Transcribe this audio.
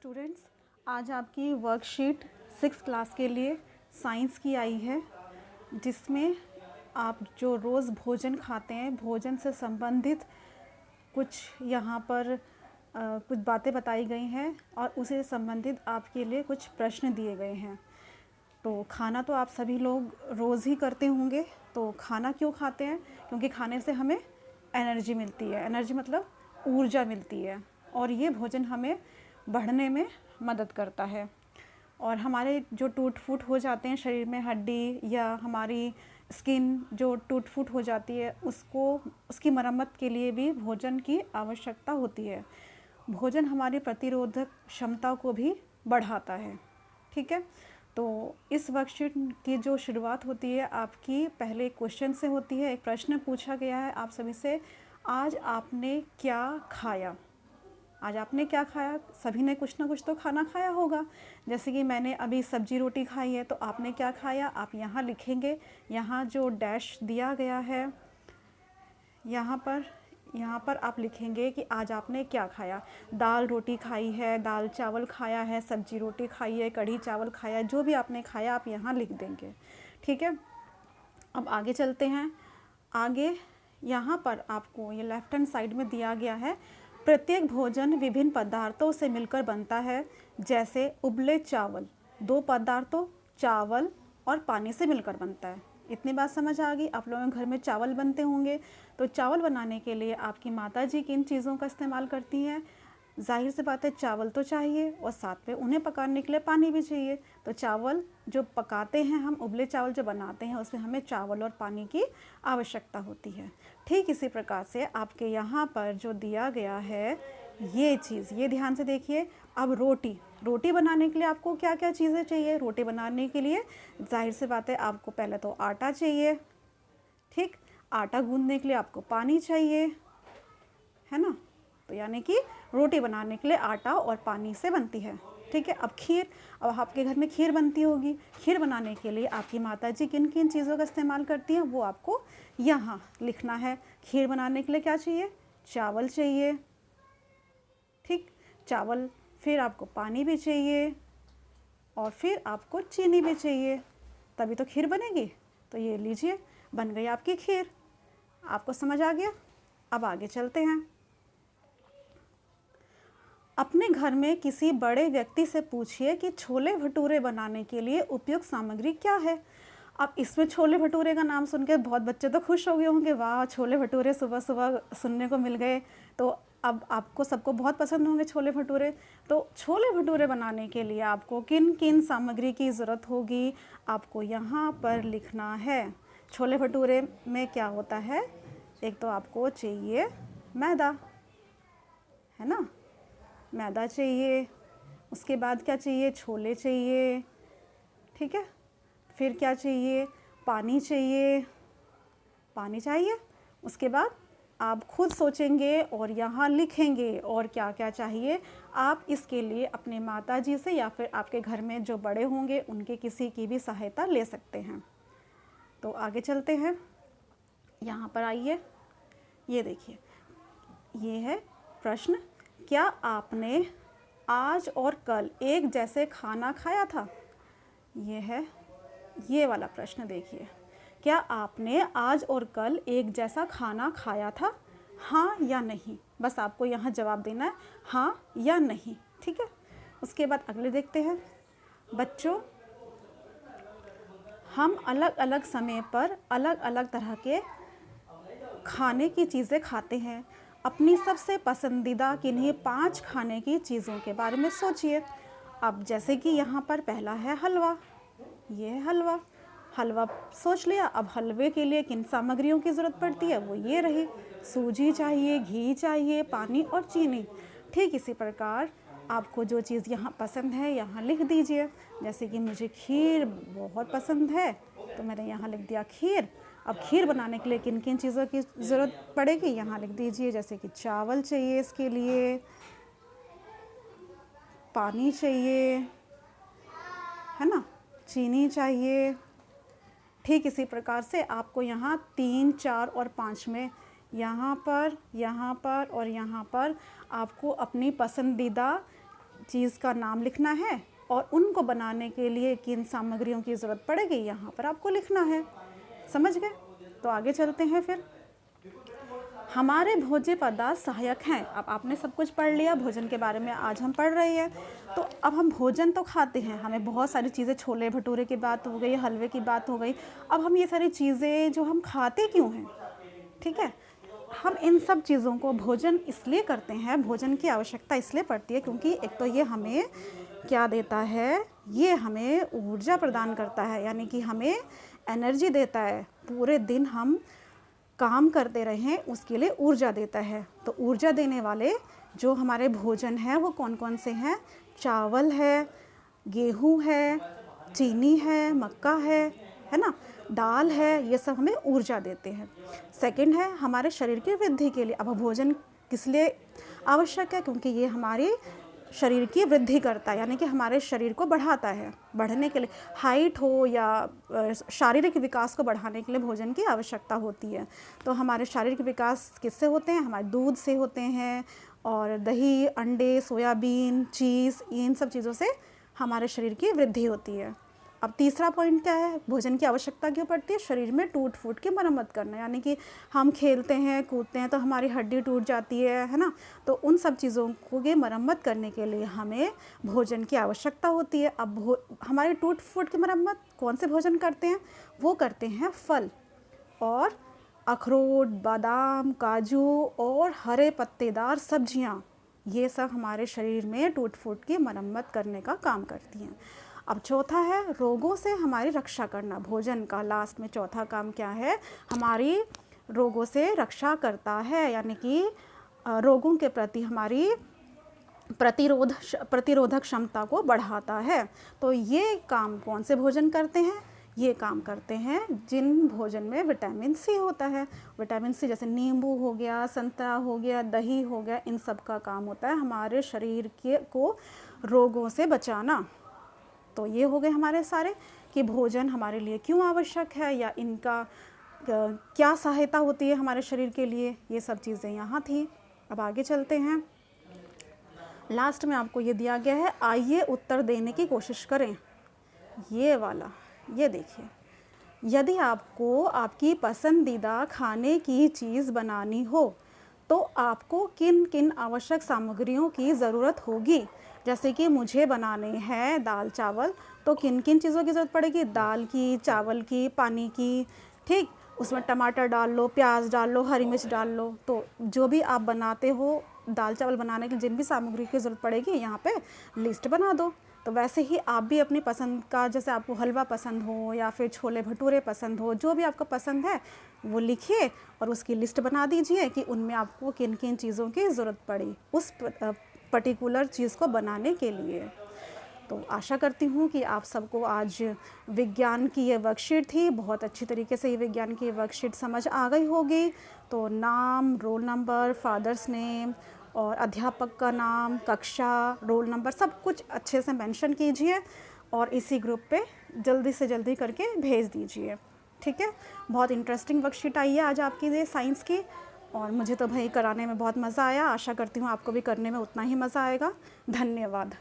Students, आज आपकी worksheet 6 class के लिए साइंस की आई है, जिसमें आप जो रोज़ भोजन खाते हैं, भोजन से संबंधित कुछ यहाँ पर कुछ बातें बताई गई हैं और उसे संबंधित आपके लिए कुछ प्रश्न दिए गए हैं। तो खाना तो आप सभी लोग रोज़ ही करते होंगे। तो खाना क्यों खाते हैं? क्योंकि खाने से हमें एनर्जी मिलती है। एनर्जी मतलब ऊर्जा मिलती है और ये भोजन हमें बढ़ने में मदद करता है। और हमारे जो टूट फूट हो जाते हैं शरीर में, हड्डी या हमारी स्किन जो टूट फूट हो जाती है, उसकी मरम्मत के लिए भी भोजन की आवश्यकता होती है। भोजन हमारी प्रतिरोधक क्षमता को भी बढ़ाता है। ठीक है, तो इस वर्कशीट की जो शुरुआत होती है आपकी पहले क्वेश्चन से होती है। एक प्रश्न पूछा गया है आप सभी से, आज आपने क्या खाया? आज आपने क्या खाया? सभी ने कुछ ना कुछ तो खाना खाया होगा। जैसे कि मैंने अभी सब्जी रोटी खाई है, तो आपने क्या खाया? आप यहाँ लिखेंगे। यहाँ जो डैश दिया गया है, यहाँ पर आप लिखेंगे कि आज आपने क्या खाया। दाल रोटी खाई है, दाल चावल खाया है, सब्जी रोटी खाई है, कढ़ी चावल खाया है, जो भी आपने खाया आप यहाँ लिख देंगे। ठीक है, अब आगे चलते हैं। आगे यहाँ पर आपको ये लेफ्ट हैंड साइड में दिया गया है, प्रत्येक भोजन विभिन्न पदार्थों से मिलकर बनता है, जैसे उबले चावल 2 पदार्थों चावल और पानी से मिलकर बनता है। इतनी बात समझ आ गई? आप लोगों के घर में चावल बनते होंगे, तो चावल बनाने के लिए आपकी माताजी किन चीज़ों का इस्तेमाल करती हैं? जाहिर सी बात है, चावल तो चाहिए और साथ में उन्हें पकाने के लिए पानी भी चाहिए। तो चावल जो पकाते हैं हम, उबले चावल जो बनाते हैं, उसमें हमें चावल और पानी की आवश्यकता होती है। ठीक इसी प्रकार से आपके यहाँ पर जो दिया गया है ये चीज़, ये ध्यान से देखिए। अब रोटी बनाने के लिए आपको क्या क्या चीज़ें चाहिए? रोटी बनाने के लिए जाहिर सी बात है, आपको पहले तो आटा चाहिए। ठीक, आटा गूंदने के लिए आपको पानी चाहिए, है ना? तो यानी कि रोटी बनाने के लिए आटा और पानी से बनती है। ठीक है, अब खीर, अब आपके घर में खीर बनती होगी। खीर बनाने के लिए आपकी माताजी किन किन चीज़ों का इस्तेमाल करती हैं, वो आपको यहाँ लिखना है। खीर बनाने के लिए क्या चाहिए? चावल चाहिए। ठीक, चावल, फिर आपको पानी भी चाहिए और फिर आपको चीनी भी चाहिए, तभी तो खीर बनेगी। तो ये लीजिए, बन गई आपकी खीर। आपको समझ आ गया? अब आगे चलते हैं। अपने घर में किसी बड़े व्यक्ति से पूछिए कि छोले भटूरे बनाने के लिए उपयुक्त सामग्री क्या है। अब इसमें छोले भटूरे का नाम सुन के बहुत बच्चे तो खुश हो गए होंगे, वाह छोले भटूरे सुबह सुबह सुनने को मिल गए। तो अब आपको सबको बहुत पसंद होंगे छोले भटूरे। तो छोले भटूरे बनाने के लिए आपको किन किन सामग्री की ज़रूरत होगी, आपको यहाँ पर लिखना है। छोले भटूरे में क्या होता है? एक तो आपको चाहिए मैदा, है ना? मैदा चाहिए। उसके बाद क्या चाहिए? छोले चाहिए। ठीक है, फिर क्या चाहिए? पानी चाहिए। पानी चाहिए। उसके बाद आप खुद सोचेंगे और यहाँ लिखेंगे और क्या क्या चाहिए। आप इसके लिए अपने माताजी से या फिर आपके घर में जो बड़े होंगे उनके किसी की भी सहायता ले सकते हैं। तो आगे चलते हैं। यहाँ पर आइए, ये देखिए, ये है प्रश्न, क्या आपने आज और कल एक जैसे खाना खाया था? ये है ये वाला प्रश्न। देखिए, क्या आपने आज और कल एक जैसा खाना खाया था? हाँ या नहीं, बस आपको यहाँ जवाब देना है, हाँ या नहीं। ठीक है, उसके बाद अगले देखते हैं। बच्चों, हम अलग अलग समय पर अलग अलग तरह के खाने की चीज़ें खाते हैं। अपनी सबसे पसंदीदा किन्हीं 5 खाने की चीज़ों के बारे में सोचिए। अब जैसे कि यहाँ पर पहला है हलवा। ये है हलवा। हलवा सोच लिया। अब हलवे के लिए किन सामग्रियों की ज़रूरत पड़ती है? वो ये रही, सूजी चाहिए, घी चाहिए, पानी और चीनी। ठीक इसी प्रकार आपको जो चीज़ यहाँ पसंद है यहाँ लिख दीजिए। जैसे कि मुझे खीर बहुत पसंद है, तो मैंने यहाँ लिख दिया खीर। अब खीर बनाने के लिए किन किन चीज़ों की ज़रूरत पड़ेगी यहाँ लिख दीजिए। जैसे कि चावल चाहिए, इसके लिए पानी चाहिए, है ना, चीनी चाहिए। ठीक इसी प्रकार से आपको यहाँ 3, 4 और 5 में यहाँ पर और यहाँ पर आपको अपनी पसंदीदा चीज़ का नाम लिखना है और उनको बनाने के लिए किन सामग्रियों की ज़रूरत पड़ेगी यहाँ पर आपको लिखना है। समझ गए? तो आगे चलते हैं फिर। हमारे भोज्य पदार्थ सहायक हैं। अब आपने सब कुछ पढ़ लिया, भोजन के बारे में आज हम पढ़ रहे हैं। तो अब हम भोजन तो खाते हैं, हमें बहुत सारी चीज़ें, छोले भटूरे की बात हो गई, हलवे की बात हो गई। अब हम ये सारी चीज़ें जो हम खाते क्यों हैं, ठीक है, हम इन सब चीज़ों को भोजन इसलिए करते हैं, भोजन की आवश्यकता इसलिए पड़ती है क्योंकि एक तो ये हमें क्या देता है, ये हमें ऊर्जा प्रदान करता है, यानी कि हमें एनर्जी देता है। पूरे दिन हम काम करते रहें उसके लिए ऊर्जा देता है। तो ऊर्जा देने वाले जो हमारे भोजन हैं वो कौन कौन से हैं? चावल है, गेहूँ है, चीनी है, मक्का है ना, दाल है, ये सब हमें ऊर्जा देते हैं। सेकंड है हमारे शरीर की वृद्धि के लिए। अब भोजन किस लिए आवश्यक है? क्योंकि ये हमारी शरीर की वृद्धि करता है, यानी कि हमारे शरीर को बढ़ाता है। बढ़ने के लिए, हाइट हो या शारीरिक विकास को बढ़ाने के लिए भोजन की आवश्यकता होती है। तो हमारे शारीरिक विकास किससे होते हैं? हमारे दूध से होते हैं, और दही, अंडे, सोयाबीन, चीज़, इन सब चीज़ों से हमारे शरीर की वृद्धि होती है। अब तीसरा पॉइंट क्या है? भोजन की आवश्यकता क्यों पड़ती है? शरीर में टूट फूट की मरम्मत करना, यानी कि हम खेलते हैं, कूदते हैं तो हमारी हड्डी टूट जाती है ना। तो उन सब चीज़ों को की मरम्मत करने के लिए हमें भोजन की आवश्यकता होती है। अब हमारी टूट फूट की मरम्मत कौन से भोजन करते हैं? वो करते हैं फल और अखरोट, बादाम, काजू और हरे पत्तेदार सब्जियां। ये सब हमारे शरीर में टूट फूट की मरम्मत करने का काम करती हैं। अब चौथा है रोगों से हमारी रक्षा करना। भोजन का लास्ट में चौथा काम क्या है? हमारी रोगों से रक्षा करता है, यानी कि रोगों के प्रति हमारी प्रतिरोधक क्षमता को बढ़ाता है। तो ये काम कौन से भोजन करते हैं? ये काम करते हैं जिन भोजन में विटामिन सी होता है। विटामिन सी जैसे नींबू हो गया, संतरा हो गया, दही हो गया, इन सब का काम होता है हमारे शरीर को रोगों से बचाना। तो ये हो गए हमारे सारे कि भोजन हमारे लिए क्यों आवश्यक है या इनका क्या सहायता होती है हमारे शरीर के लिए। ये सब चीज़ें यहाँ थी। अब आगे चलते हैं। लास्ट में आपको ये दिया गया है, आइए उत्तर देने की कोशिश करें। ये वाला, ये देखिए, यदि आपको आपकी पसंदीदा खाने की चीज़ बनानी हो तो आपको किन किन आवश्यक सामग्रियों की ज़रूरत होगी? जैसे कि मुझे बनाने हैं दाल चावल, तो किन किन चीज़ों की ज़रूरत पड़ेगी? दाल की, चावल की, पानी की, ठीक, उसमें टमाटर डाल लो, प्याज डाल लो, हरी मिर्च डाल लो। तो जो भी आप बनाते हो दाल चावल बनाने के लिए जिन भी सामग्री की ज़रूरत पड़ेगी यहाँ पे लिस्ट बना दो। तो वैसे ही आप भी अपनी पसंद का, जैसे आपको हलवा पसंद हो या फिर छोले भटूरे पसंद हो, जो भी आपको पसंद है वो लिखिए और उसकी लिस्ट बना दीजिए कि उनमें आपको किन किन चीज़ों की ज़रूरत पड़ी उस पर्टिकुलर चीज़ को बनाने के लिए। तो आशा करती हूँ कि आप सबको आज विज्ञान की ये वर्कशीट थी, बहुत अच्छी तरीके से ये विज्ञान की वर्कशीट समझ आ गई होगी। तो नाम, रोल नंबर, फादर्स नेम और अध्यापक का नाम, कक्षा, रोल नंबर, सब कुछ अच्छे से मेंशन कीजिए और इसी ग्रुप पे जल्दी से जल्दी करके भेज दीजिए, ठीक है। बहुत इंटरेस्टिंग वर्कशीट आई है आज आपकी ये साइंस की, और मुझे तो भाई कराने में बहुत मज़ा आया। आशा करती हूँ आपको भी करने में उतना ही मज़ा आएगा। धन्यवाद।